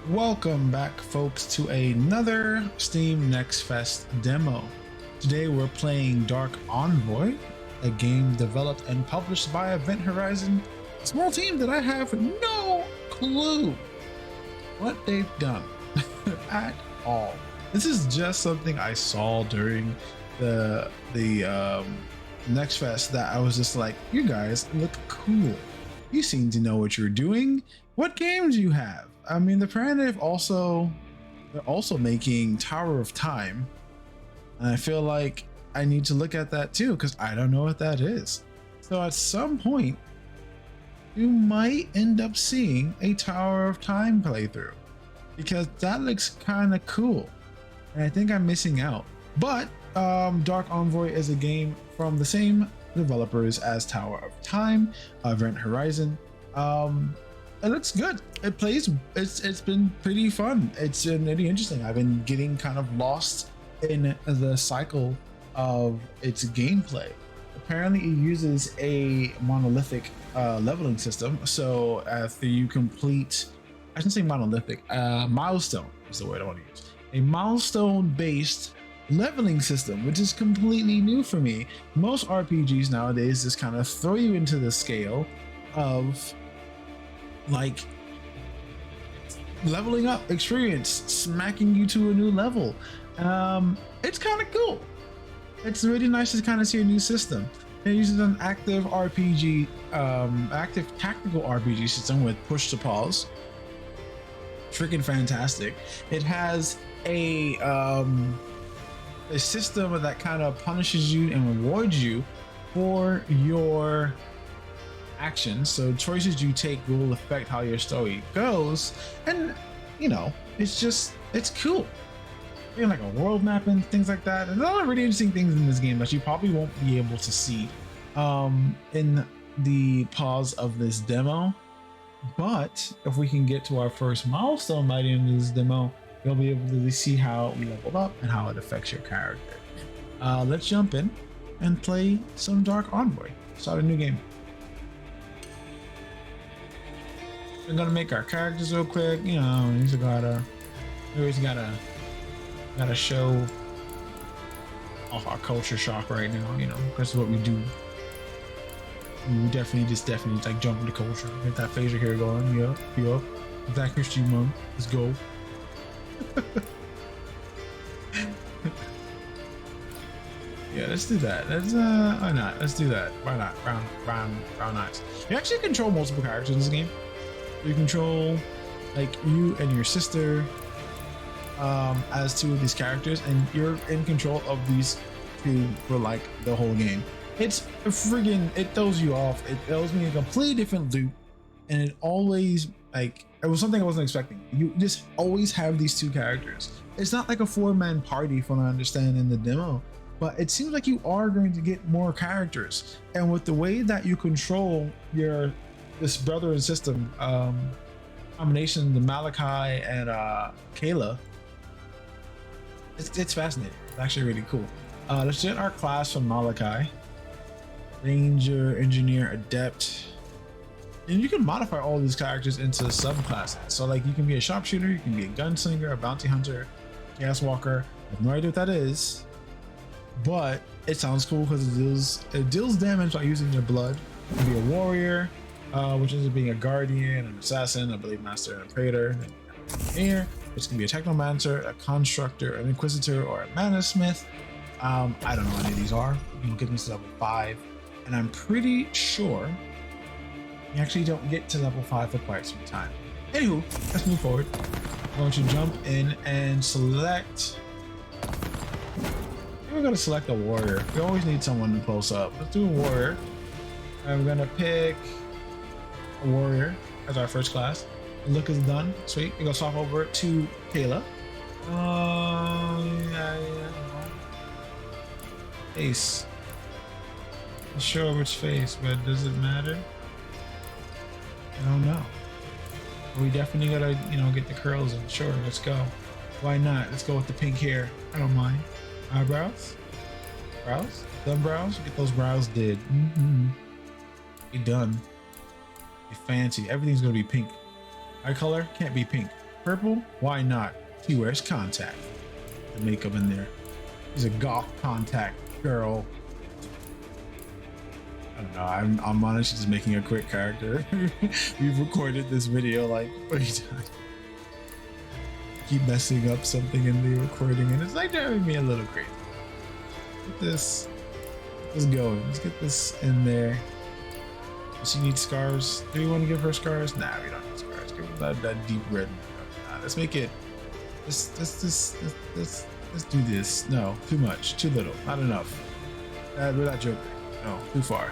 Welcome back, folks, to another Steam Next Fest demo. Today we're playing Dark Envoy, a game developed and published by Event Horizon, a small team that I have no clue what they've done at all. This is just something I saw during the Next Fest that I was just like, you guys look cool. You seem to know what you're doing. What games do you have? I mean, they're also making Tower of Time, and I feel like I need to look at that too because I don't know what that is. So at some point, you might end up seeing a Tower of Time playthrough because that looks kind of cool, and I think I'm missing out. But Dark Envoy is a game from the same developers as Tower of Time, Event Horizon. It looks good. It plays. It's been pretty fun. It's been really interesting. I've been getting kind of lost in the cycle of its gameplay. Apparently, it uses a monolithic leveling system. So after you complete, I shouldn't say monolithic. Milestone is the word I want to use. A milestone-based leveling system, which is completely new for me. Most RPGs nowadays just kind of throw you into the scale of like leveling up experience, smacking you to a new level. It's kind of cool. It's really nice to kind of see a new system. It uses an active RPG, active tactical RPG system with push to pause. Freaking fantastic. It has a system that kind of punishes you and rewards you for your actions. So choices you take will affect how your story goes, and you know, it's cool. You know, like a world map and things like that. And there's a lot of really interesting things in this game that you probably won't be able to see in the pause of this demo. But if we can get to our first milestone by the end of this demo, you'll be able to see how we leveled up and how it affects your character. Let's jump in and play some Dark Envoy. Start a new game. We're gonna make our characters real quick. You know, we always gotta show off our culture shock right now. You know, that's what we do. We definitely like jump into culture. Get that phaser here going. Yup. That Christian month. Let's go. Yeah, let's do that. Why not? Let's do that. Why not? Brown eyes. You actually control multiple characters in this game. You control like you and your sister as two of these characters, and you're in control of these two for like the whole game. It's friggin', it throws you off. It throws me in a completely different loop, and it always like it was something I wasn't expecting. You just always have these two characters. It's not like a 4-man party from what I understand in the demo, but it seems like you are going to get more characters, and with the way that you control this brother and sister combination, the Malachi and Kayla, it's fascinating. It's actually really cool. Let's get our class from Malachi. Ranger, Engineer, Adept. And you can modify all these characters into subclasses. So like you can be a sharpshooter, you can be a gunslinger, a bounty hunter, chaos walker. I have no idea what that is, but it sounds cool because it deals damage by using your blood. You can be a warrior, which is being a guardian, an assassin, a blade master, and a praetor, an engineer, which can be a technomancer, a constructor, an inquisitor, or a manasmith. I don't know what any of these are. You can get them to level 5, and I'm pretty sure you actually don't get to level 5 for quite some time. Anywho, let's move forward. I'm going to jump in and select. We're going to select a warrior. We always need someone to close up. Let's do a warrior. I'm going to pick a warrior as our first class. The look is done. Sweet. We're going to swap over to Kayla. Face. Not sure which face, but does it matter? I don't know. We definitely gotta, get the curls in. Sure, let's go. Why not? Let's go with the pink hair. I don't mind. Eyebrows? Brows? Done brows? Get those brows did. Be done. Be fancy. Everything's gonna be pink. Eye color can't be pink. Purple? Why not? She wears contact. The makeup in there. She's a goth contact girl. I don't know. I'm honestly just making a quick character. We've recorded this video like 30 times. Keep messing up something in the recording, and it's like driving me a little crazy. Get this going. Let's get this in there. Does she need scars? Do we want to give her scars? Nah, we don't need scars. Give her that deep red. Nah, let's make it. Let's do this. No, too much, too little, not enough. We're not joking. No, too far.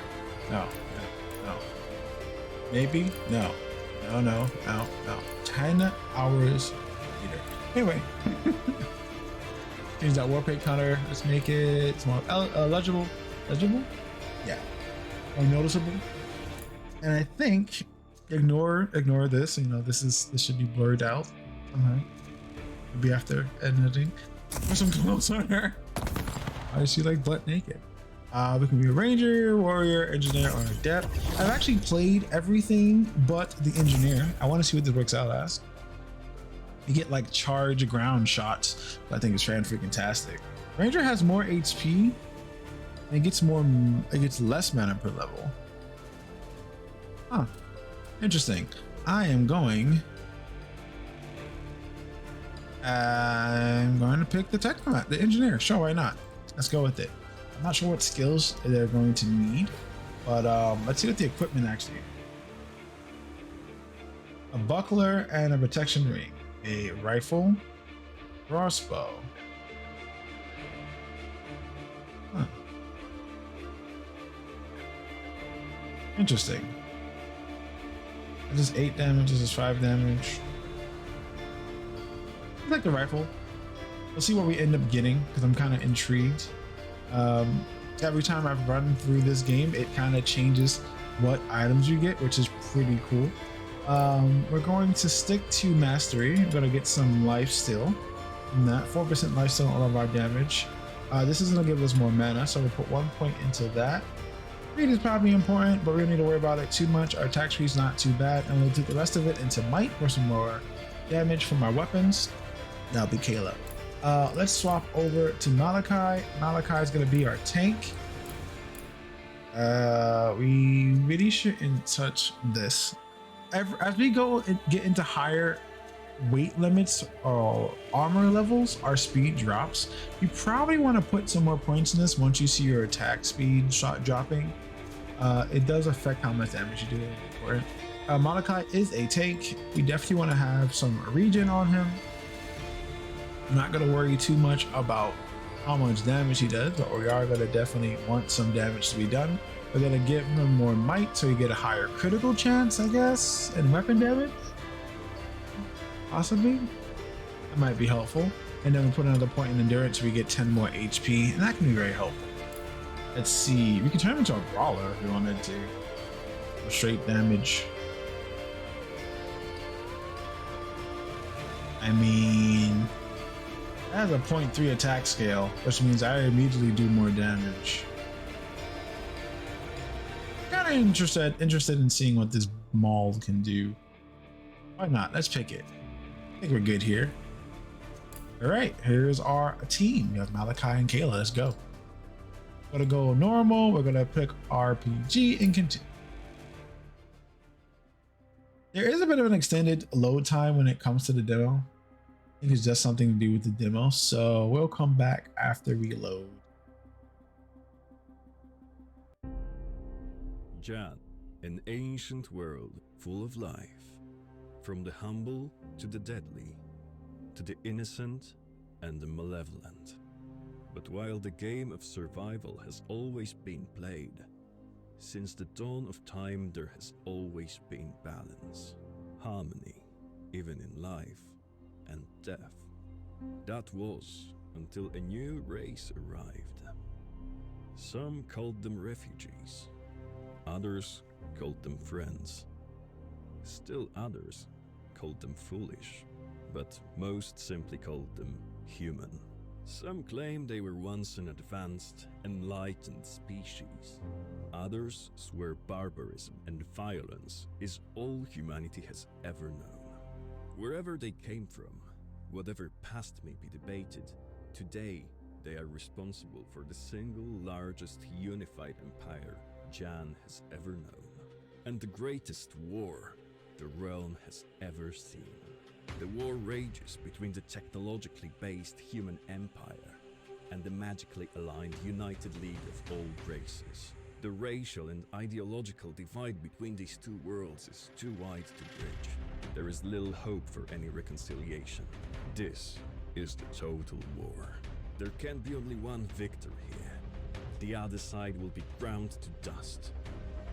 No. Maybe? No. 10 hours later. Anyway. Change that warpaint counter. Let's make it more legible. Legible? Yeah. More noticeable. And I think ignore this. You know, this should be blurred out somehow. Maybe after editing. Put some clothes on her. Why is she like butt naked? We can be a ranger, warrior, engineer, or adept. I've actually played everything but the engineer. I want to see what this works out as. You get like charge ground shots. I think it's fan-freaking-tastic. Ranger has more HP. And it gets less mana per level. Huh. Interesting. I'm going to pick the technomat, the engineer. Sure, why not? Let's go with it. I'm not sure what skills they're going to need, but let's see what the equipment actually. A buckler and a protection ring, a rifle, crossbow. Huh. Interesting. This is 8 damage, this is 5 damage. I like the rifle. We'll see what we end up getting because I'm kind of intrigued. Every time I've run through this game, it kind of changes what items you get, which is pretty cool. We're going to stick to mastery. We're going to get some life steal from that. 4% life steal on all of our damage. This is going to give us more mana, so we'll put 1 point into that. Speed is probably important, but we don't need to worry about it too much. Our attack speed is not too bad, and we'll take the rest of it into might for some more damage from our weapons. That'll be Kayla. Let's swap over to Malachi. Malachi is going to be our tank. We really shouldn't touch this. As we go and get into higher weight limits or armor levels, our speed drops. You probably want to put some more points in this once you see your attack speed shot dropping. It does affect how much damage you do. Malachi is a tank. We definitely want to have some regen on him. I'm not going to worry too much about how much damage he does, but we are going to definitely want some damage to be done. We're going to give him more might so you get a higher critical chance, I guess, and weapon damage. Possibly. That might be helpful. And then we put another point in endurance so we get 10 more HP, and that can be very helpful. Let's see. We can turn him into a brawler if we wanted to. Straight damage. I mean, that has a 0.3 attack scale, which means I immediately do more damage. Kind of interested in seeing what this maul can do. Why not? Let's pick it. I think we're good here. All right, here's our team. We have Malachi and Kayla. Let's go. We're gonna go normal. We're gonna pick RPG and continue. There is a bit of an extended load time when it comes to the demo. I think it's just something to do with the demo, so we'll come back after we load. Jan, an ancient world full of life, from the humble to the deadly, to the innocent and the malevolent. But while the game of survival has always been played, since the dawn of time there has always been balance, harmony, even in life and death. That was until a new race arrived. Some called them refugees, others called them friends, still others called them foolish, but most simply called them human. Some claim they were once an advanced, enlightened species. Others swear barbarism and violence is all humanity has ever known. wherever they came from, whatever past may be debated, today they are responsible for the single largest unified empire Jan has ever known, and the greatest war the realm has ever seen. The war rages between the technologically based human empire and the magically aligned United League of all races. The racial and ideological divide between these two worlds is too wide to bridge. There is little hope for any reconciliation. This is the total war. There can be only one victor here. The other side will be ground to dust.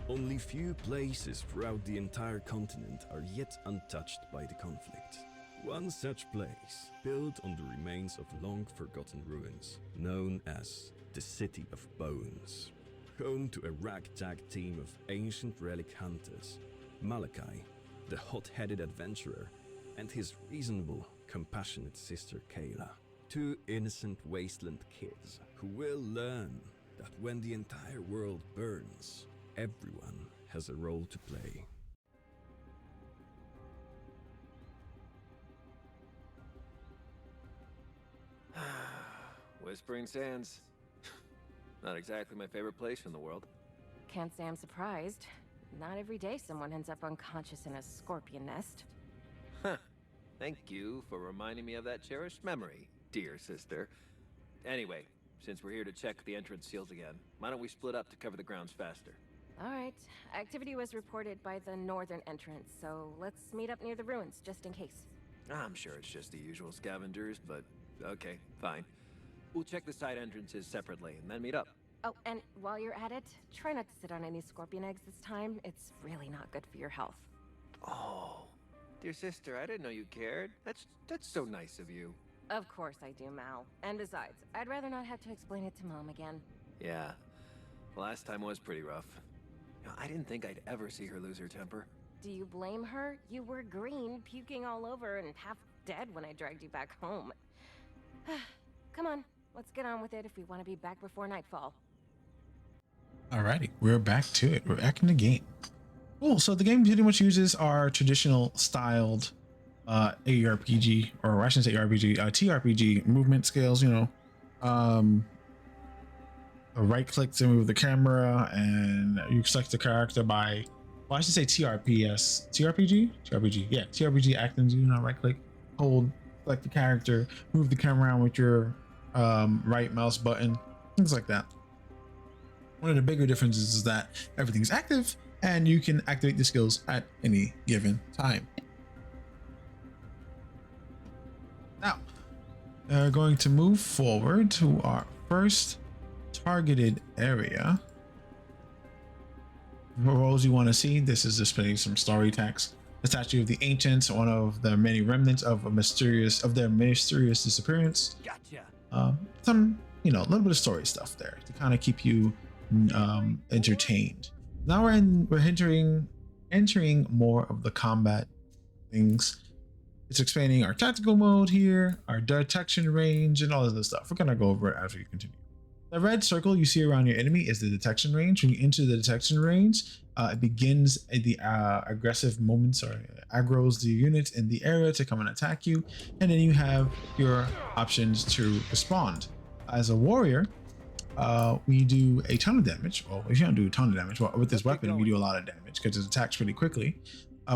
Only few places throughout the entire continent are yet untouched by the conflict. One such place, built on the remains of long-forgotten ruins, known as the City of Bones. Home to a ragtag team of ancient relic hunters, Malachi, the hot-headed adventurer, and his reasonable, compassionate sister Kayla. Two innocent wasteland kids who will learn that when the entire world burns, everyone has a role to play. Whispering Sands. Not exactly my favorite place in the world. Can't say I'm surprised. Not every day someone ends up unconscious in a scorpion nest. Huh. Thank you for reminding me of that cherished memory, dear sister. Anyway, since we're here to check the entrance seals again, why don't we split up to cover the grounds faster? Alright, activity was reported by the northern entrance, so let's meet up near the ruins, just in case. I'm sure it's just the usual scavengers, but okay, fine. We'll check the side entrances separately and then meet up. Oh, and while you're at it, try not to sit on any scorpion eggs this time. It's really not good for your health. Oh, dear sister, I didn't know you cared. That's so nice of you. Of course I do, Mal. And besides, I'd rather not have to explain it to Mom again. Yeah, the last time was pretty rough. You know, I didn't think I'd ever see her lose her temper. Do you blame her? You were green, puking all over, and half dead when I dragged you back home. Come on, let's get on with it if we want to be back before nightfall. Alrighty, we're back to it. We're back in the game. Cool. So the game pretty much uses our traditional styled ARPG, or I shouldn't say RPG, TRPG movement scales. You know, a right click to move the camera, and you select the character by, well, I should say TRPS, TRPG, yeah, TRPG actions. You know, right click, hold, select the character, move the camera around with your right mouse button, things like that. One of the bigger differences is that everything's active and you can activate the skills at any given time. Now, we're going to move forward to our first targeted area. For those you want to see, this is displaying some story text. The statue of the ancients, one of the many remnants of their mysterious disappearance. Gotcha. Some, you know, a little bit of story stuff there to kind of keep you entertained. Now we're entering more of the combat things. It's expanding our tactical mode here, our detection range, and all of this stuff. We're gonna go over it as we continue. The red circle you see around your enemy is the detection range. When you enter the detection range, it begins the aggressive moments, or aggroes the units in the area to come and attack you, and then you have your options to respond. As a warrior, we do a ton of damage. Well, if you don't do a ton of damage, well, with this weapon, we do a lot of damage because it attacks pretty quickly.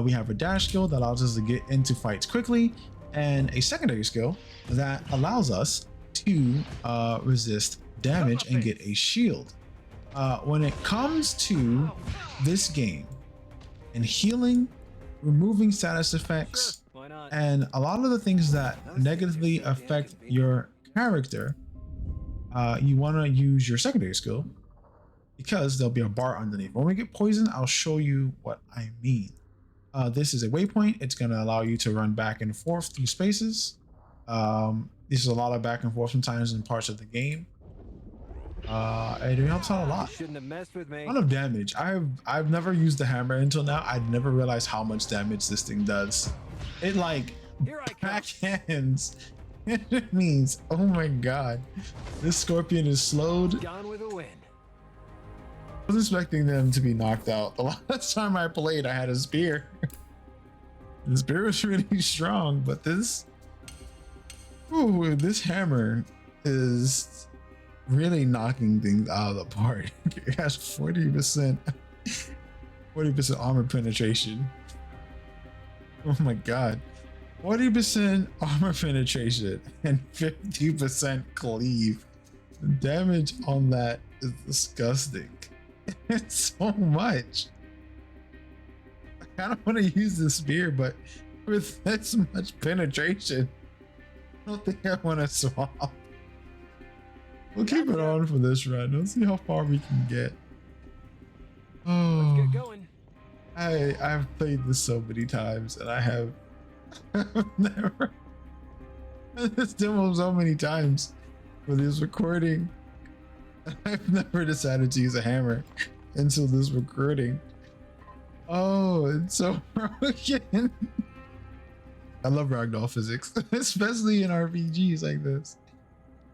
We have a dash skill that allows us to get into fights quickly, and a secondary skill that allows us to resist damage and get a shield. When it comes to this game and healing, removing status effects, and a lot of the things that negatively affect your character, you want to use your secondary skill because there'll be a bar underneath. When we get poisoned, I'll show you what I mean. This is a waypoint. It's going to allow you to run back and forth through spaces. This is a lot of back and forth sometimes in parts of the game. And it helps out a lot. Shouldn't have messed with me. A lot of damage. I've never used the hammer until now. I'd never realized how much damage this thing does. It like backhands enemies. Oh my god. This scorpion is slowed. Gone with a wind. I was expecting them to be knocked out. The last time I played, I had a spear. The spear was really strong, but this, ooh, this hammer is really knocking things out of the park. It has 40% armor penetration. Oh my god. 40% armor penetration and 50% cleave. The damage on that is disgusting. It's so much. I kind of want to use the spear, but with this much penetration, I don't think I want to swap. We'll keep it on for this run. Let's see how far we can get. Oh, Let's get going. I've played this so many times, and I have never this demo so many times for this recording. I've never decided to use a hammer until this recording. Oh, it's so broken. I love ragdoll physics, especially in RPGs like this.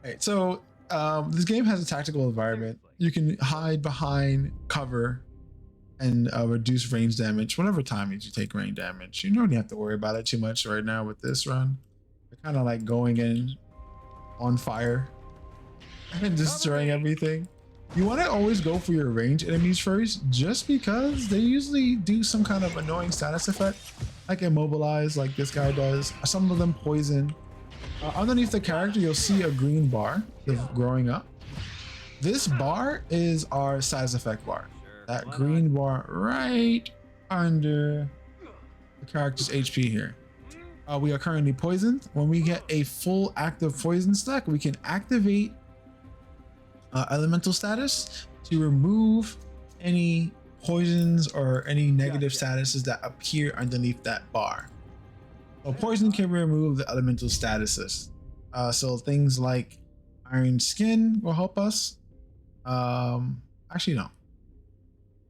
All right, so this game has a tactical environment. You can hide behind cover and reduce range damage whenever time you take range damage. You don't have to worry about it too much right now with this run. You're kind of like going in on fire and destroying everything. You want to always go for your range enemies first, just because they usually do some kind of annoying status effect, like immobilize, like this guy does. Some of them poison. Underneath the character, you'll see a green bar growing up. This bar is our status effect bar. That green bar right under the character's HP here. We are currently poisoned. When we get a full active poison stack, we can activate elemental status to remove any poisons or any negative statuses that appear underneath that bar. So poison can remove the elemental statuses. So things like iron skin will help us. Actually no.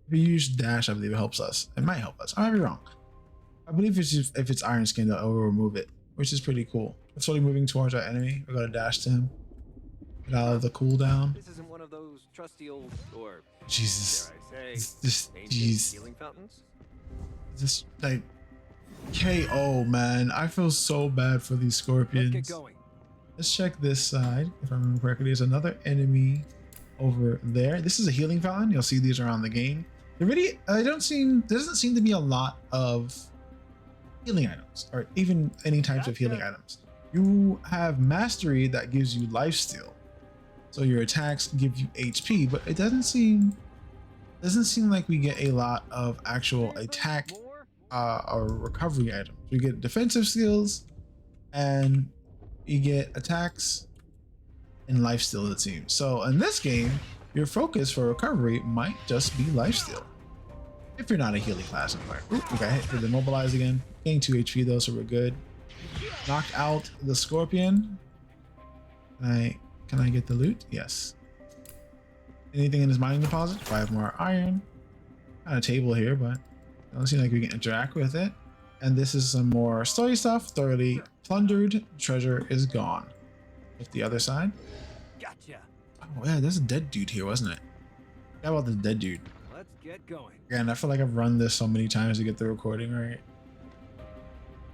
If you use dash, I believe it helps us. It might help us. I might be wrong. I believe if it's iron skin, that will remove it, which is pretty cool. We're slowly moving towards our enemy. We're gonna dash to him. Get out of the cooldown. This isn't one of those trusty old, or Jesus. dare I say, This ancient jeez. healing fountains. This like KO, man. I feel so bad for these scorpions. Let's get going. Let's check this side. If I remember correctly, there's another enemy over there. This is a healing fountain. You'll see these around the game. There really, there doesn't seem to be a lot of healing items, or even any types of healing items. You have mastery that gives you lifesteal, so your attacks give you HP, but it doesn't seem like we get a lot of actual attack or recovery items. We get defensive skills, and you get attacks and lifesteal, it seems. So in this game, your focus for recovery might just be lifesteal. If you're not a healing class, in fact. Oop, we got hit with immobilize again. Gain 2 HP though, so we're good. Knocked out the scorpion. Can I get the loot? Yes. Anything in his mining deposit? 5 more iron. Got a table here, but it doesn't seem like we can interact with it. And this is some more story stuff. Thoroughly plundered. Treasure is gone. With the other side. Gotcha. Oh yeah, there's a dead dude here, wasn't it? How about the dead dude? Let's get going. Again, I feel like I've run this so many times to get the recording right.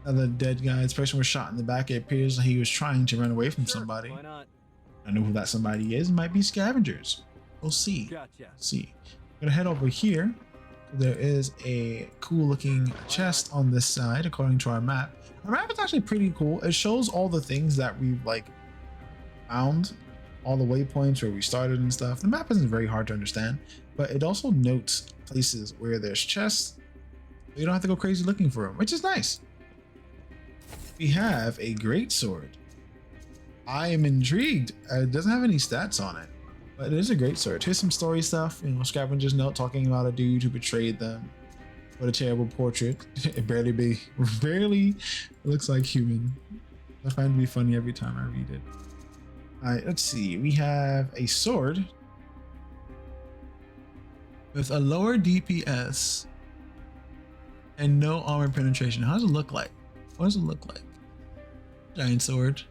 Another dead guy. This person was shot in the back. It appears he was trying to run away from somebody. Why not? I know who that somebody is. It might be scavengers. We'll see. Gotcha. See. I'm gonna head over here. There is a cool looking chest on this side according to our map. Our map is actually pretty cool. It shows all the things that we've like found, all the waypoints where we started and stuff. The map isn't very hard to understand, but it also notes places where there's chests. You don't have to go crazy looking for them, which is nice. We have a great sword. I am intrigued. It doesn't have any stats on it, but it is a great sword. Here's some story stuff. You know, scavenger's note talking about a dude who betrayed them. What a terrible portrait. It barely looks like human. I find it to be funny every time I read it. All right, let's see. We have a sword with a lower DPS and no armor penetration. How does it look like? What does it look like? Giant sword.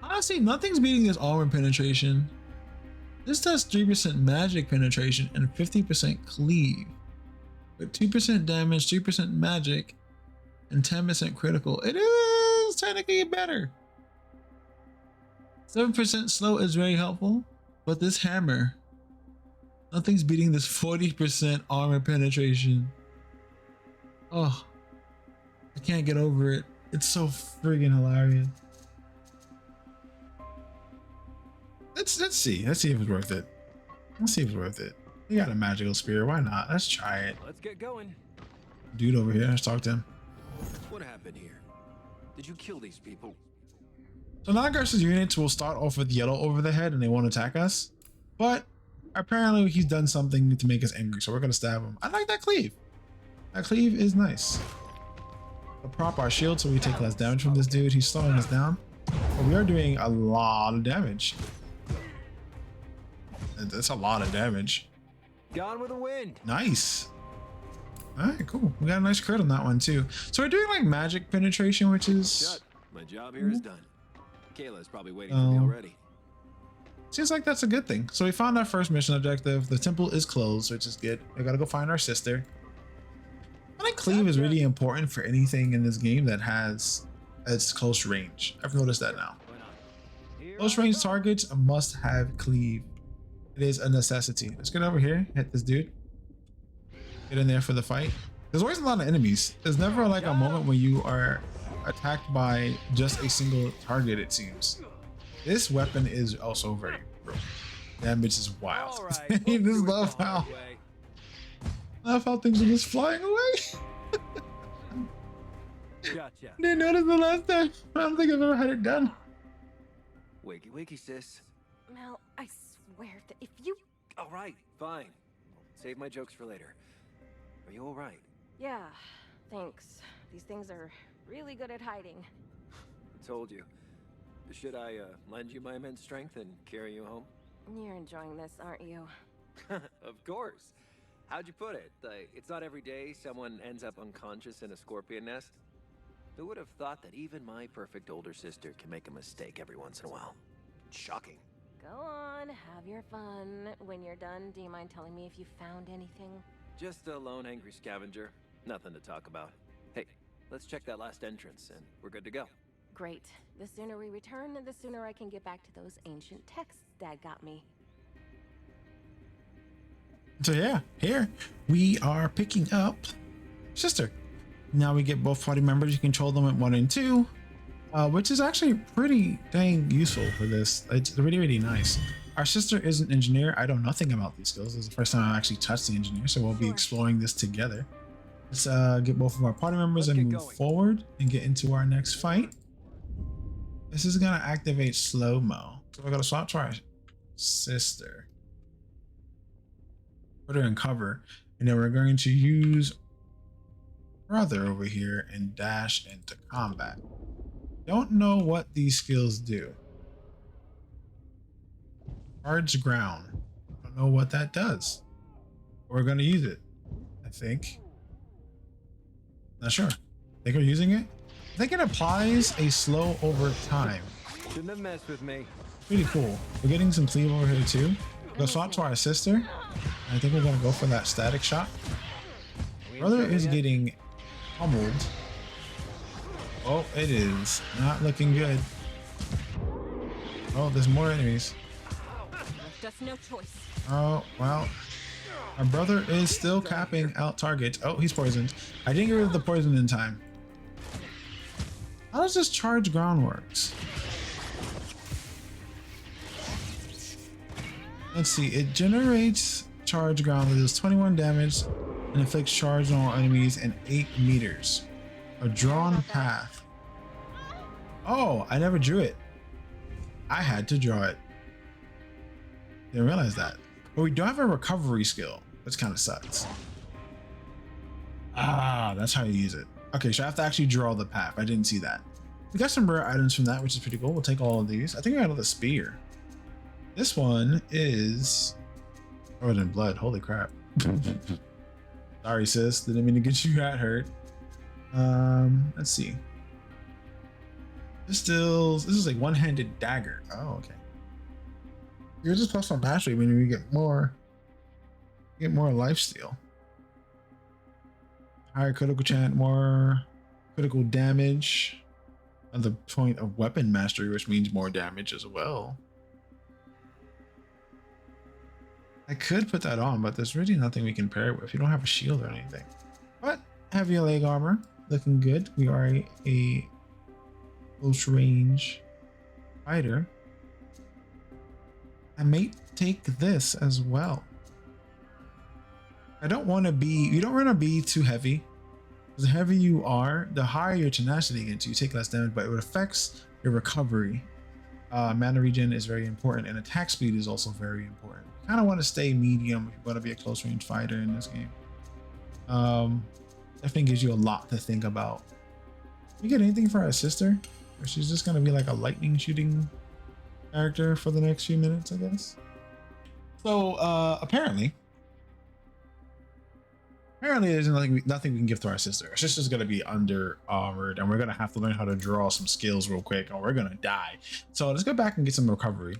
Honestly, nothing's beating this armor penetration. This does 3% magic penetration and 50% cleave. But 2% damage, 3% magic, and 10% critical. It is technically better. 7% slow is very helpful, but this hammer, nothing's beating this 40% armor penetration. Oh, I can't get over it. It's so friggin' hilarious. Let's see if it's worth it. Let's see if it's worth it. You got a magical spear, why not? Let's try it. Let's get going. Dude over here, let's talk to him. What happened here? Did you kill these people? So non-aggressive units will start off with yellow over the head and they won't attack us. But apparently he's done something to make us angry, so we're gonna stab him. I like that cleave. That cleave is nice. We'll prop our shield so we take less damage from this dude. He's slowing us down. But we are doing a lot of damage. That's a lot of damage. Gone with the wind. Nice. All right, cool. We got a nice crit on that one too. So we're doing like magic penetration, which is... Shut. My job here is done. Kayla's probably waiting for me already. Seems like that's a good thing. So we found our first mission objective. The temple is closed, which is good. We gotta go find our sister. I think cleave is really important for anything in this game that has its close range. I've noticed that now. Close range targets must have cleave. It is a necessity. Let's get over here, hit this dude. Get in there for the fight. There's always a lot of enemies. There's never like a moment when you are attacked by just a single target, it seems. This weapon is also very broken. Damage is wild. Right, I just love how things are just flying away. Gotcha. Didn't notice the last time. I don't think I've ever had it done. Wakey wakey, sis. Mel, I swear that if you... All right, fine. Save my jokes for later. Are you all right? Yeah, thanks. These things are really good at hiding. Told you. Should I lend you my immense strength and carry you home? You're enjoying this, aren't you? Of course. How'd you put it? It's not every day someone ends up unconscious in a scorpion nest. Who would have thought that even my perfect older sister can make a mistake every once in a while? Shocking. Go on, have your fun. When you're done, do you mind telling me if you found anything? Just a lone angry scavenger. Nothing to talk about. Hey, let's check that last entrance and we're good to go. Great. The sooner we return, the sooner I can get back to those ancient texts Dad got me. So yeah, here we are picking up sister. Now we get both party members. You control them at 1 and 2, which is actually pretty dang useful for this. It's really, really nice. Our sister is an engineer. I know nothing about these skills. This is the first time I've actually touched the engineer, so we'll be exploring this together. Let's get both of our party members and move forward and get into our next fight. This is gonna activate slow-mo. So we're gonna swap to our sister. Put her in cover, and then we're going to use brother over here and dash into combat. Don't know what these skills do. Charge ground. Don't know what that does. We're gonna use it, I think. Not sure. Think we're using it? I think it applies a slow over time. Shouldn't have messed with me. Pretty cool. We're getting some cleave over here too. We'll swap to our sister. I think we're gonna go for that static shot. Brother is getting pummeled. Oh, it is not looking good. Oh, there's more enemies. Just no choice. Oh, well. Our brother is still capping out targets. Oh, he's poisoned. I didn't get rid of the poison in time. How does this charge ground works? Let's see. It generates charge ground that does 21 damage and inflicts charge on all enemies in 8 meters. A drawn path. Oh, I never drew it. I had to draw it. Didn't realize that. But we don't have a recovery skill, which kind of sucks. Ah, that's how you use it. Okay, so I have to actually draw the path. I didn't see that. We got some rare items from that, which is pretty cool. We'll take all of these. I think I got another spear. This one is covered in blood. Holy crap. Sorry, sis. Didn't mean to get you that hurt. Let's see. This is like one-handed dagger. Oh, okay. You're just plus on mastery when you get more lifesteal. Higher critical chance, more critical damage. Another point of weapon mastery, which means more damage as well. I could put that on, but there's really nothing we can pair it with. You don't have a shield or anything. But heavy leg armor, looking good. We are a close range fighter. I may take this as well. I don't want to be, you don't want to be too heavy. The heavier you are, the higher your tenacity gets. You take less damage, but it affects your recovery. Mana regen is very important, and attack speed is also very important. You kind of want to stay medium if you want to be a close range fighter in this game. Definitely gives you a lot to think about. You get anything for our sister? Or she's just gonna be like a lightning shooting character for the next few minutes, I guess. So apparently there's nothing we can give to our sister. Our sister's gonna be under armored, and we're gonna have to learn how to draw some skills real quick, or we're gonna die. So let's go back and get some recovery,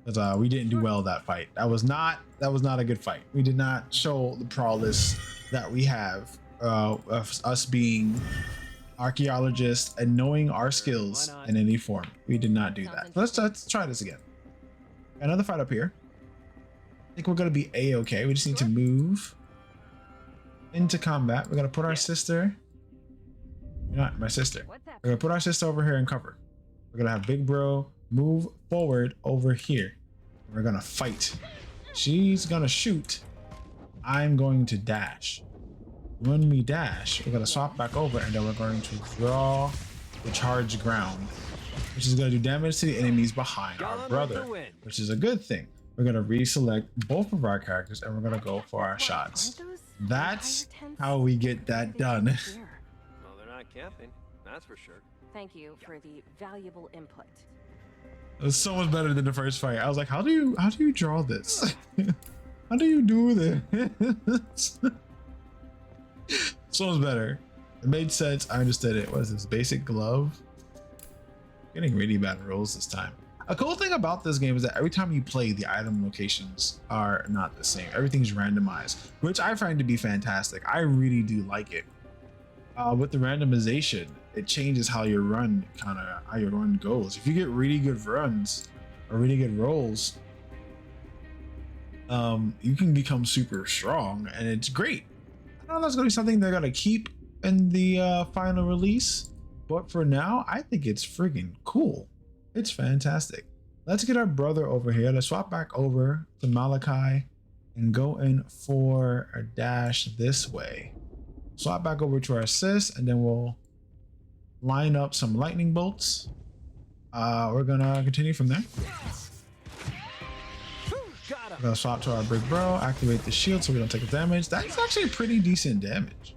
because we didn't do well that fight. That was not a good fight. We did not show the prowess that we have of us being archaeologists and knowing our skills in any form. We did not do that. Let's try this again. Another fight up here. I think we're gonna be a-okay. We just need to move into combat. We're gonna put our sister, not my sister. We're gonna put our sister over here in cover. We're gonna have Big Bro move forward over here. We're gonna fight. She's gonna shoot. I'm going to dash. When we dash, we're gonna swap back over, and then we're going to draw the charge ground, which is gonna do damage to the enemies behind our brother, which is a good thing. We're gonna reselect both of our characters, and we're gonna go for our shots. That's how we get that done. Well, they're not camping, that's for sure. Thank you for the valuable input. It was so much better than the first fight. I was like, how do you draw this? How do you do this? So much better. It made sense. I understood it. What is this? Basic glove? Getting really bad rolls this time. A cool thing about this game is that every time you play, the item locations are not the same. Everything's randomized, which I find to be fantastic. I really do like it. With the randomization, it changes how your run goes. If you get really good runs or really good rolls, you can become super strong, and it's great. I don't know if that's gonna be something they're gonna keep in the final release, but for now, I think it's freaking cool. It's fantastic. Let's get our brother over here. Let's swap back over to Malachi and go in for a dash this way. Swap back over to our sis, and then we'll line up some lightning bolts. We're gonna continue from there. We're gonna swap to our Big Bro, activate the shield so we don't take damage. That's actually pretty decent damage.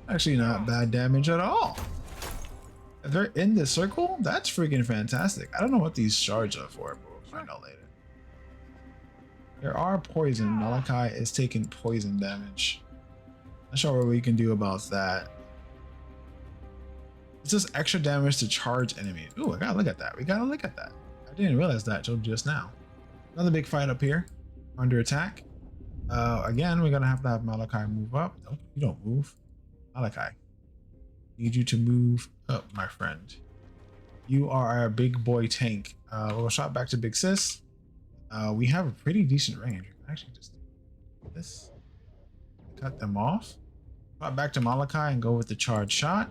Actually not bad damage at all. If they're in the circle, that's freaking fantastic. I don't know what these shards are for, but we'll find out later. There are poison. Malachi is taking poison damage. Not sure what we can do about that. It's just extra damage to charge enemies. Ooh, I gotta look at that. We gotta look at that. I didn't realize that till just now. Another big fight up here. Under attack. Again, we're gonna have to have Malachi move up. Nope, you don't move. Malachi, need you to move up, my friend. You are our big boy tank. We'll shot back to Big Sis. We have a pretty decent range. We can actually just do this. Cut them off. Shot back to Malachi and go with the charge shot.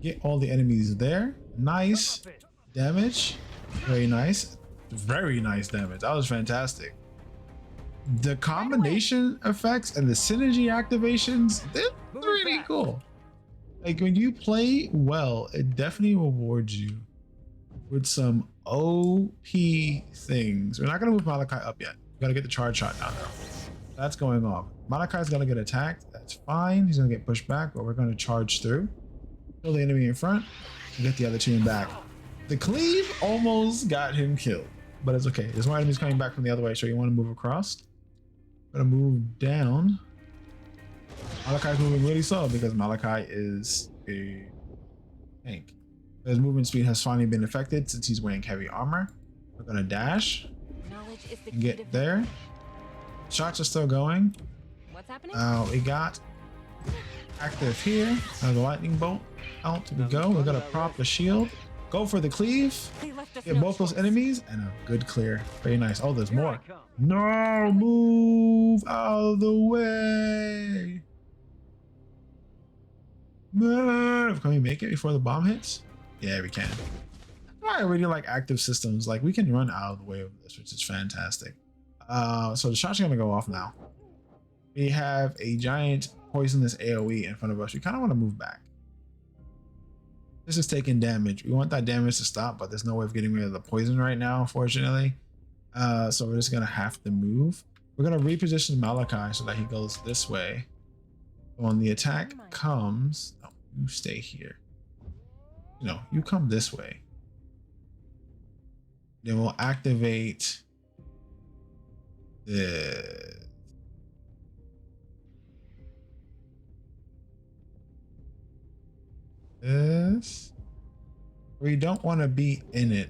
Get all the enemies there. Nice damage. Very nice. Very nice damage. That was fantastic. The combination effects and the synergy activations, they're really cool. Like when you play well, it definitely rewards you with some OP things. We're not gonna move Malachi up yet. We gotta get the charge shot down though. That's going off. Malachi's gonna get attacked. That's fine. He's gonna get pushed back, but we're gonna charge through. Kill the enemy in front and get the other two in back. The cleave almost got him killed, but it's okay. There's more enemies coming back from the other way, so you want to move across. Gonna move down. Malachi's moving really slow because Malachi is a tank. His movement speed has finally been affected since he's wearing heavy armor. We're gonna dash and get there. Shots are still going. What's happening? We got Active here. The lightning bolt. Out we go. We're gonna prop the shield. Go for the cleave. They left us Get no both those choice. enemies and a good clear. Very nice. Oh, there's Here I more. come. No, move out of the way. Move. Can we make it before the bomb hits? Yeah, we can. I really like active systems. Like we can run out of the way of this, which is fantastic. So the shots are gonna go off now. We have a giant poisonous AoE in front of us. We kind of want to move back. This is taking damage. We want that damage to stop, but there's no way of getting rid of the poison right now, unfortunately. So we're just gonna have to move. We're gonna reposition Malachi so that he goes this way. When the attack comes, no, you stay here. No, you come this way. Then we'll activate the this. We don't want to be in it.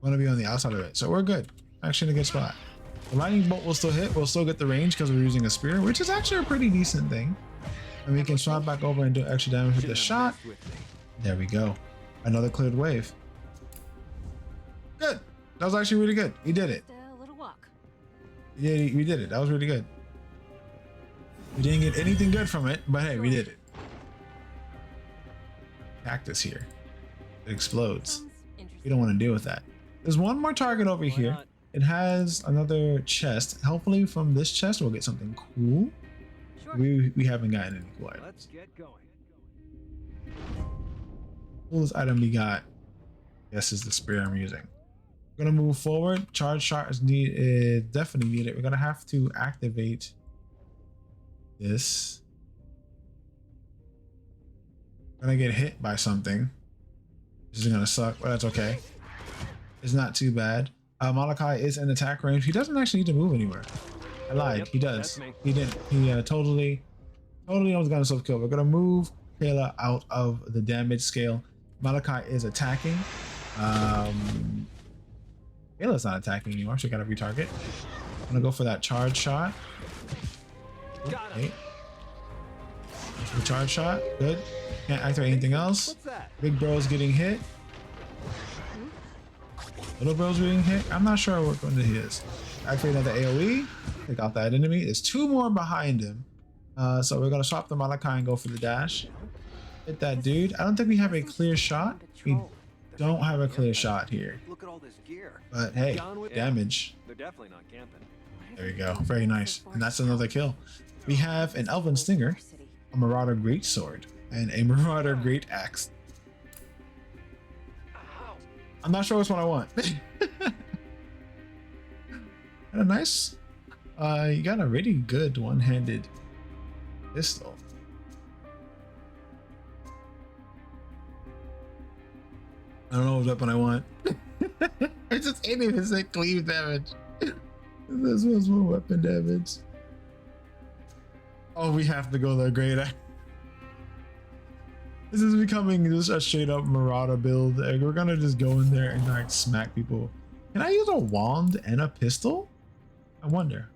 We want to be on the outside of it. So we're good. Actually in a good spot. The lightning bolt will still hit. We'll still get the range because we're using a spear, which is actually a pretty decent thing. And we can swap back over and do extra damage with the shot. There we go. Another cleared wave. Good. That was actually really good. We did it. Just a little walk. Yeah, we did it. That was really good. We didn't get anything good from it, but hey, we did it. Cactus here. It explodes. Sounds We interesting. don't want to deal with that. There's one more target over here. not? It has another chest. Hopefully from this chest we'll get something cool. Sure. We haven't gotten any cool items. Let's get going. Coolest item we got, yes, is the spear I'm using. We're gonna move forward. Charge shot is needed, definitely needed. We're gonna have to activate this. Gonna get hit by something. This is gonna suck, but that's okay. It's not too bad. Malachi is in attack range. He doesn't actually need to move anywhere. I lied. Yep, He does. that's me. He didn't. He totally almost got himself killed. We're gonna move Kayla out of the damage scale. Malachi is attacking. Kayla's not attacking anymore. She got to retarget. I'm gonna go for that charge shot. Got him. Okay. The charge shot. Good. Can't activate anything else. What's that? Big bro's getting hit. Little bro's getting hit. I'm not sure what one he is. Activate another AoE. Take out that enemy. There's two more behind him. So we're gonna swap the Malachi and go for the dash. Hit that dude. I don't think we have a clear shot. We don't have a clear shot here. Look at all this gear. But hey, Gone with- damage. They're definitely not camping. There you go. Very nice. And that's another kill. We have an Elven Stinger, a Marauder Greatsword, and a Marauder Great Axe. Ow. I'm not sure which one I want. And a nice, you got a really good one-handed pistol. I don't know what weapon I want. I just ain't even said cleave damage. This was more weapon damage. Oh, we have to go the great axe. This is becoming just a straight up Marauder build. Like, we're gonna just go in there and like smack people. Can I use a wand and a pistol? I wonder.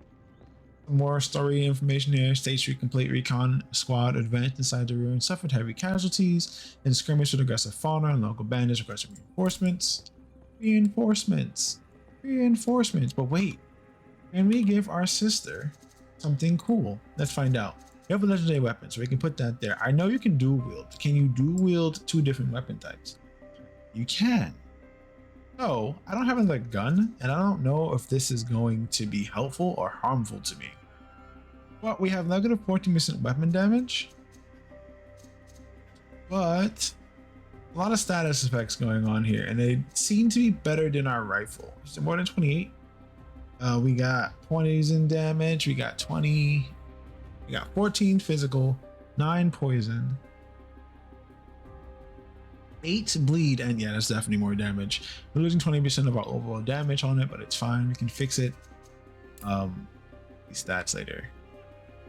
More story information here. State Street complete recon squad advanced inside the ruins, suffered heavy casualties in skirmish with aggressive fauna and local bandits requested reinforcements. Reinforcements. But wait, can we give our sister something cool? Let's find out. You have a legendary weapon, so we can put that there. I know you can dual wield. Can you dual wield two different weapon types? You can. So I don't have another gun, and I don't know if this is going to be helpful or harmful to me. Well, we have negative 14% weapon damage, but a lot of status effects going on here, and they seem to be better than our rifle. Is it more than 28? We got 20s in damage. We got 20. We got 14 physical, 9 poison, 8 bleed, and yeah, that's definitely more damage. We're losing 20% of our overall damage on it, but it's fine. We can fix it. These stats later.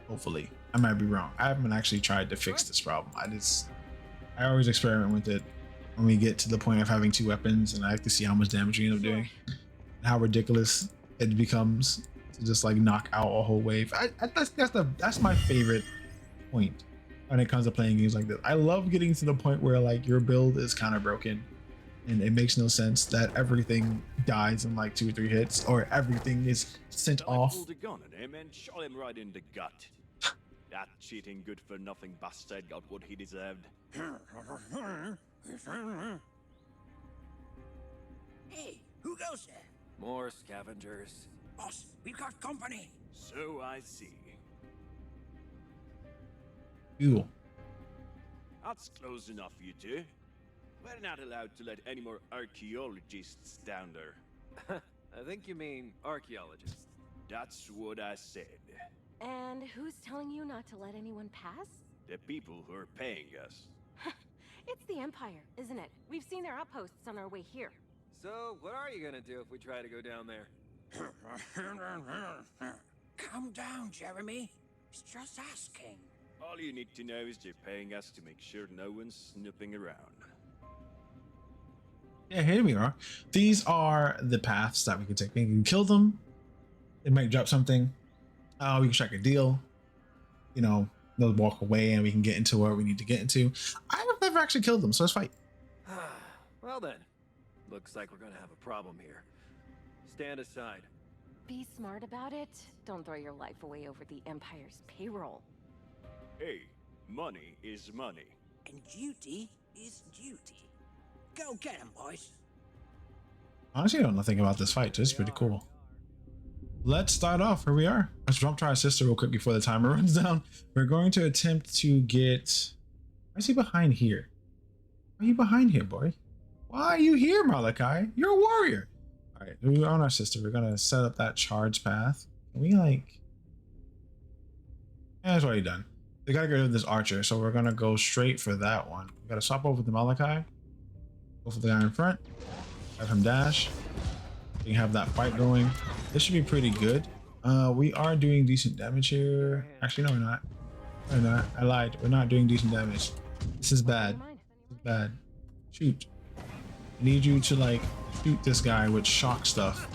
Hopefully. I might be wrong. I haven't actually tried to fix this problem. I always experiment with it when we get to the point of having 2 weapons, and I like to see how much damage we end up doing and how ridiculous it becomes to just like knock out a whole wave. That's my favorite point when it comes to playing games like this. I love getting to the point where like your build is kind of broken and it makes no sense that everything dies in like 2 or 3 hits, or everything is sent I off. pulled a gun at him and shot him right in the gut. That cheating good-for-nothing bastard got what he deserved. Hey, who goes there? More scavengers. Boss, we've got company. So I see. Ew. That's close enough, you two. We're not allowed to let any more archaeologists down there. I think you mean archaeologists. That's what I said. And who's telling you not to let anyone pass? The people who are paying us. It's the Empire, isn't it? We've seen their outposts on our way here. So, what are you gonna do if we try to go down there? Calm down, Jeremy. He's just asking. All you need to know is they're paying us to make sure no one's snooping around. Yeah, here we are. These are the paths that we can take. We can kill them. It might drop something. We can strike a deal. You know, they'll walk away and we can get into where we need to get into. I've never actually killed them, so let's fight. Well then, looks like we're gonna have a problem here. Stand aside. Be smart about it. Don't throw your life away over the Empire's payroll. Hey, money is money. And duty is duty. Go get him, boys. Honestly, I don't know nothing about this fight, so it's pretty cool. Let's start off. Here we are. Let's jump to our sister real quick before the timer runs down. We're going to attempt to get... Why is he behind here? Why are you behind here, boy? Why are you here, Malachi? You're a warrior. All right, we're on our sister. We're going to set up that charge path. Can we like... Yeah, it's already done. They got to get rid of this archer, so we're going to go straight for that one. We got to swap over to Malachi. Go for the guy in front. Have him dash. We can have that fight going. This should be pretty good. We are doing decent damage here. Actually, no, we're not. We're not. I lied. We're not doing decent damage. This is bad. This is bad. Shoot. I need you to like shoot this guy with shock stuff.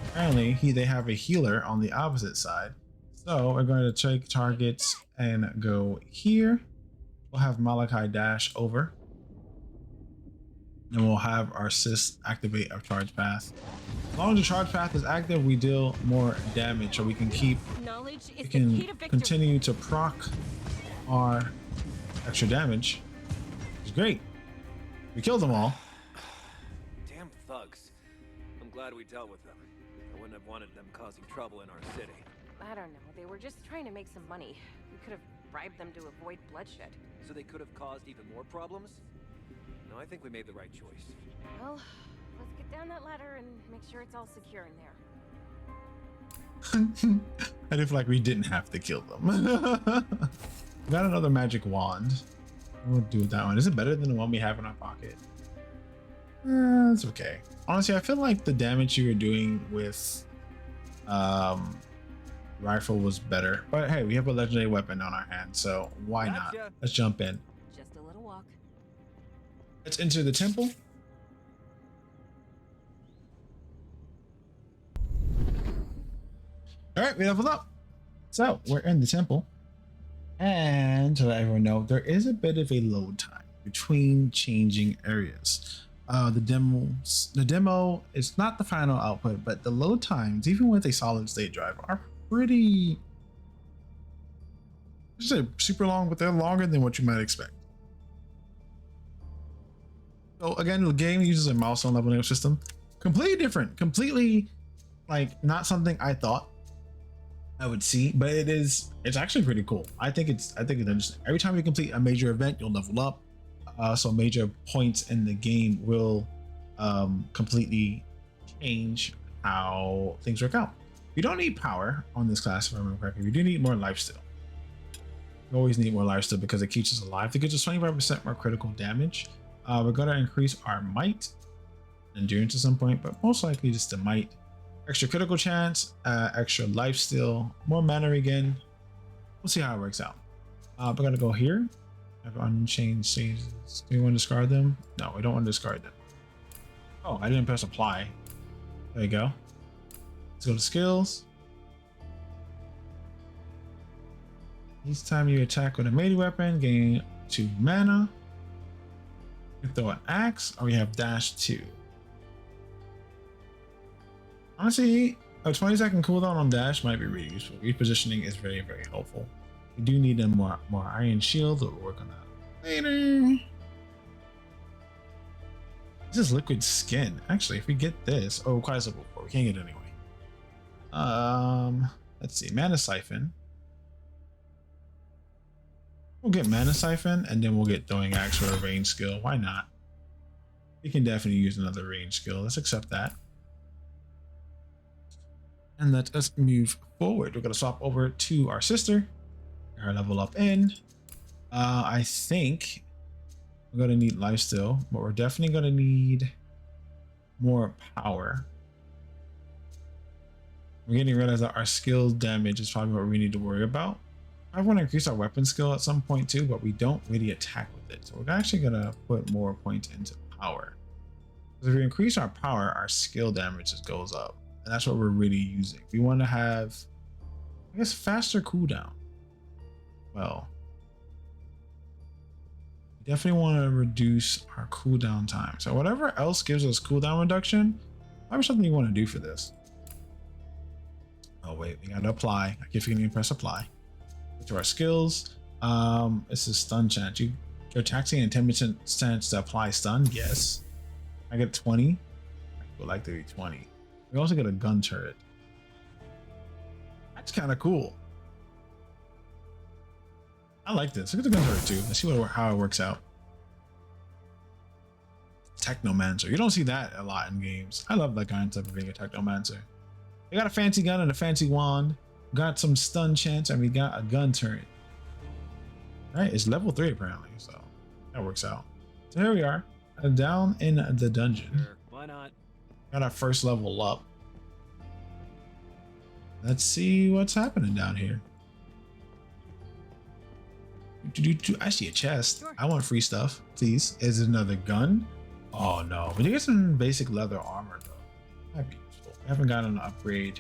Apparently, they have a healer on the opposite side. So we're going to take targets and go here. We'll have Malachi dash over. And we'll have our sis activate our charge path. As long as the charge path is active, we deal more damage, so we can keep, we can continue to proc our extra damage. It's great. We killed them all. Damn thugs. I'm glad we dealt with them. I wouldn't have wanted them causing trouble in our city. I don't know. They were just trying to make some money. We could have bribed them to avoid bloodshed. So they could have caused even more problems? No, I think we made the right choice. Well, let's get down that ladder and make sure it's all secure in there. I feel like we didn't have to kill them. We got another magic wand. We'll do that one. Is it better than the one we have in our pocket? It's okay. Honestly, I feel like the damage you were doing with rifle was better. But hey, we have a legendary weapon on our hand, so why not? Let's jump in. Just a little walk. Let's enter the temple. All right, we leveled up. So we're in the temple. And to let everyone know, there is a bit of a load time between changing areas. The demo is not the final output, but the load times, even with a solid state drive, are pretty, I should say super long, but they're longer than what you might expect. So again, the game uses a milestone leveling system. Completely different, completely like not something I thought I would see, but it's actually pretty cool. I think it's interesting. Every time you complete a major event, you'll level up. So major points in the game will completely change how things work out. You don't need power on this class, if I remember correctly. You do need more lifesteal. You always need more lifesteal because it keeps us alive. It gives us 25% more critical damage. We're gonna increase our might, endurance at some point, but most likely just the might. Extra critical chance, extra lifesteal, more mana again. We'll see how it works out. We're gonna go here. Have unchanged stages. Do we want to discard them? No, we don't want to discard them. Oh, I didn't press apply. There you go. Let's go to skills. Each time you attack with a melee weapon, gain 2 mana. You can throw an axe, or we have dash 2. Honestly, a 20-second cooldown on dash might be really useful. Repositioning is very, very helpful. We do need a more iron shield, but we'll work on that later. This is liquid skin. Actually, if we get this, oh, quite simple. We can't get it anyway. Let's see, mana siphon. We'll get mana siphon, and then we'll get throwing axe for a range skill. Why not? We can definitely use another range skill. Let's accept that. And let us move forward. We're gonna swap over to our sister. Her level up in. I think we're gonna need lifesteal, but we're definitely gonna need more power. We're getting to realize that our skill damage is probably what we need to worry about. I want to increase our weapon skill at some point too, but we don't really attack with it. So we're actually gonna put more points into power. Because if we increase our power, our skill damage just goes up. And that's what we're really using. We want to have, I guess, faster cooldown. Well, we definitely want to reduce our cooldown time. So whatever else gives us cooldown reduction, probably something you want to do for this. Oh wait, we gotta apply. I keep forgetting to press apply. Go to our skills. This is stun chance. You're taxing and 10% chance to apply stun. Yes. I get 20. I would like to be 20. We also get a gun turret. That's kind of cool. I like this. Look at the gun turret too. Let's see how it works out. Technomancer. You don't see that a lot in games. I love that concept of being a Technomancer. We got a fancy gun and a fancy wand. We got some stun chance, and we got a gun turret. All right, it's level 3 apparently, so that works out. So here we are, down in the dungeon. Sure, why not? Got our first level up. Let's see what's happening down here. I see a chest. Sure. I want free stuff, please. Is it another gun? Oh no, but you get some basic leather armor though. That'd be useful. We haven't gotten an upgrade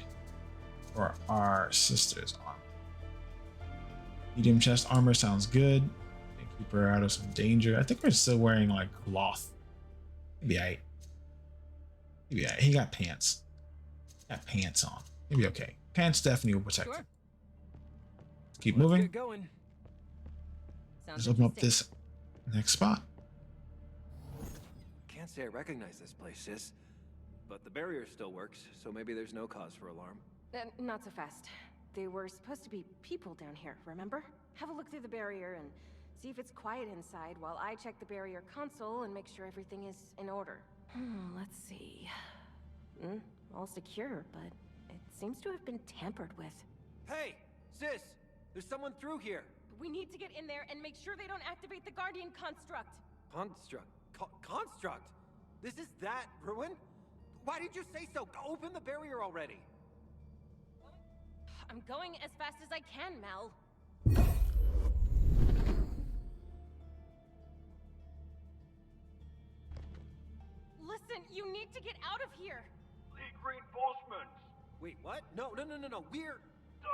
for our sister's armor. Medium chest armor sounds good. Keep her out of some danger. I think we're still wearing like cloth. Maybe he got pants. Got pants on. Maybe okay. Pants definitely will protect him. Keep moving. Get going. Let's open up this next spot. Can't say I recognize this place, sis. But the barrier still works, so maybe there's no cause for alarm. Not so fast. There were supposed to be people down here, remember? Have a look through the barrier and see if it's quiet inside while I check the barrier console and make sure everything is in order. Let's see. All secure, but it seems to have been tampered with. Hey, sis! There's someone through here! We need to get in there and make sure they don't activate the Guardian construct. Construct? This is that ruin? Why did you say so? Open the barrier already! I'm going as fast as I can, Mel. Listen, you need to get out of here. League reinforcements! Wait, what? No, we're... Die!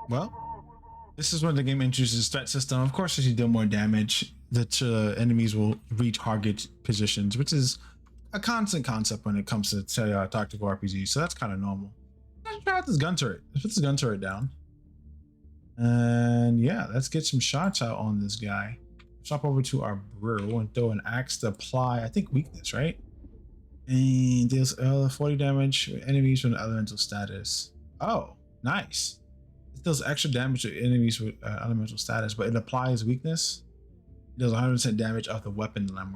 Well, this is when the game introduces threat system. Of course, as you deal more damage, the enemies will retarget positions, which is a constant concept when it comes to tactical RPGs. So that's kind of normal. Let's try out this gun turret. Let's put this gun turret down. And yeah, let's get some shots out on this guy. Swap over to our brew and throw an axe to apply, I think, weakness, right? And deals 40 damage to enemies from the elemental status. Oh, nice. It deals extra damage to enemies with elemental status, but it applies weakness. It does 100% damage of the weapon that I'm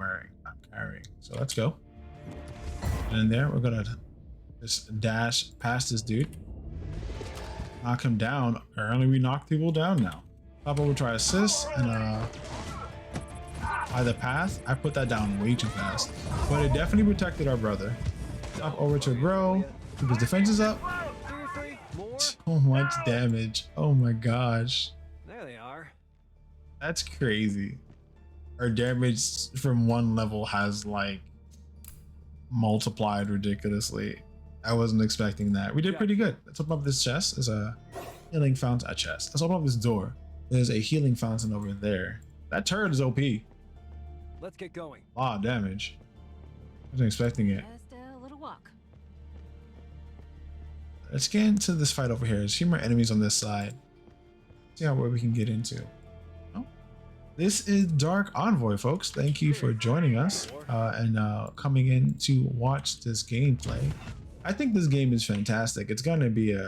carrying. So let's go. And there, we're gonna just dash past this dude. Knock him down. Apparently we knock people down now. Hop over to our assist and by the path. I put that down way too fast. But it definitely protected our brother. Hop over to bro. Keep his defenses up. So much damage. Oh my gosh. There they are. That's crazy. Our damage from one level has like multiplied ridiculously. I wasn't expecting that. We did pretty good. Let's open up this chest. There's a healing fountain. A chest. Let's open up this door. There's a healing fountain over there. That turret is OP. Let's get going. A lot of damage. I wasn't expecting it. Just a little walk. Let's get into this fight over here. There's a few more enemies on this side. See how where we can get into. Oh. This is Dark Envoy, folks. Thank you for joining us and coming in to watch this gameplay. I think this game is fantastic. It's gonna be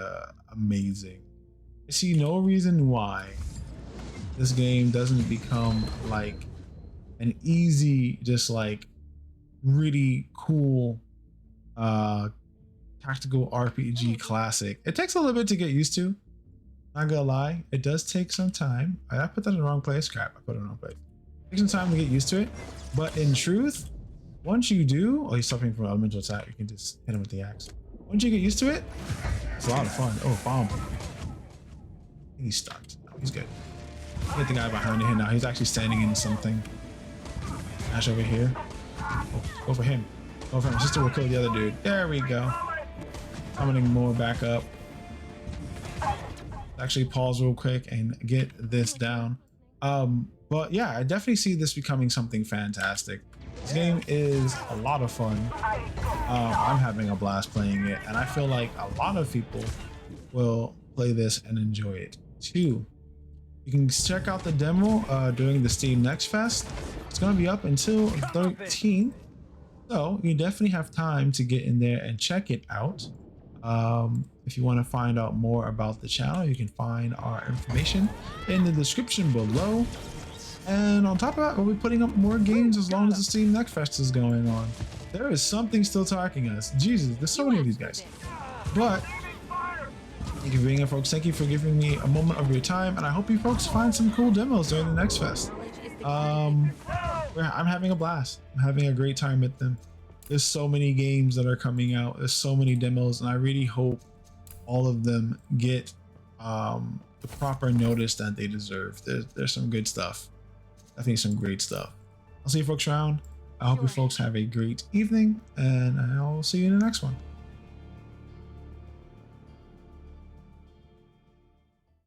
amazing. I see no reason why this game doesn't become like an easy, just like really cool tactical RPG classic. It takes a little bit to get used to. Not gonna lie, it does take some time. I put that in the wrong place. Crap, I put it in the wrong place. It takes some time to get used to it. But in truth, once you do, oh, he's suffering from elemental attack. You can just hit him with the axe. Once you get used to it, it's a lot of fun. Oh, bomb. He's stunned. No, he's good. Get the guy behind him now. He's actually standing in something. Ash over here. Oh, go for him. Go for him. Sister will kill the other dude. There we go. Summoning more back up. Actually pause real quick and get this down. But yeah, I definitely see this becoming something fantastic. This game is a lot of fun. I'm having a blast playing it, and I feel like a lot of people will play this and enjoy it too. You can check out the demo during the Steam Next Fest. It's going to be up until 13th, so you definitely have time to get in there and check it out. If you want to find out more about the channel, you can find our information in the description below. And on top of that, we'll be putting up more games as long as the Steam Next Fest is going on. There is something still talking us. Jesus, there's so many of these guys. But thank you for being here, folks. Thank you for giving me a moment of your time, and I hope you folks find some cool demos during the Next Fest. I'm having a blast. I'm having a great time with them. There's so many games that are coming out. There's so many demos, and I really hope all of them get the proper notice that they deserve. There's some good stuff. I think some great stuff. I'll see you folks around. I hope you folks have a great evening, and I'll see you in the next one.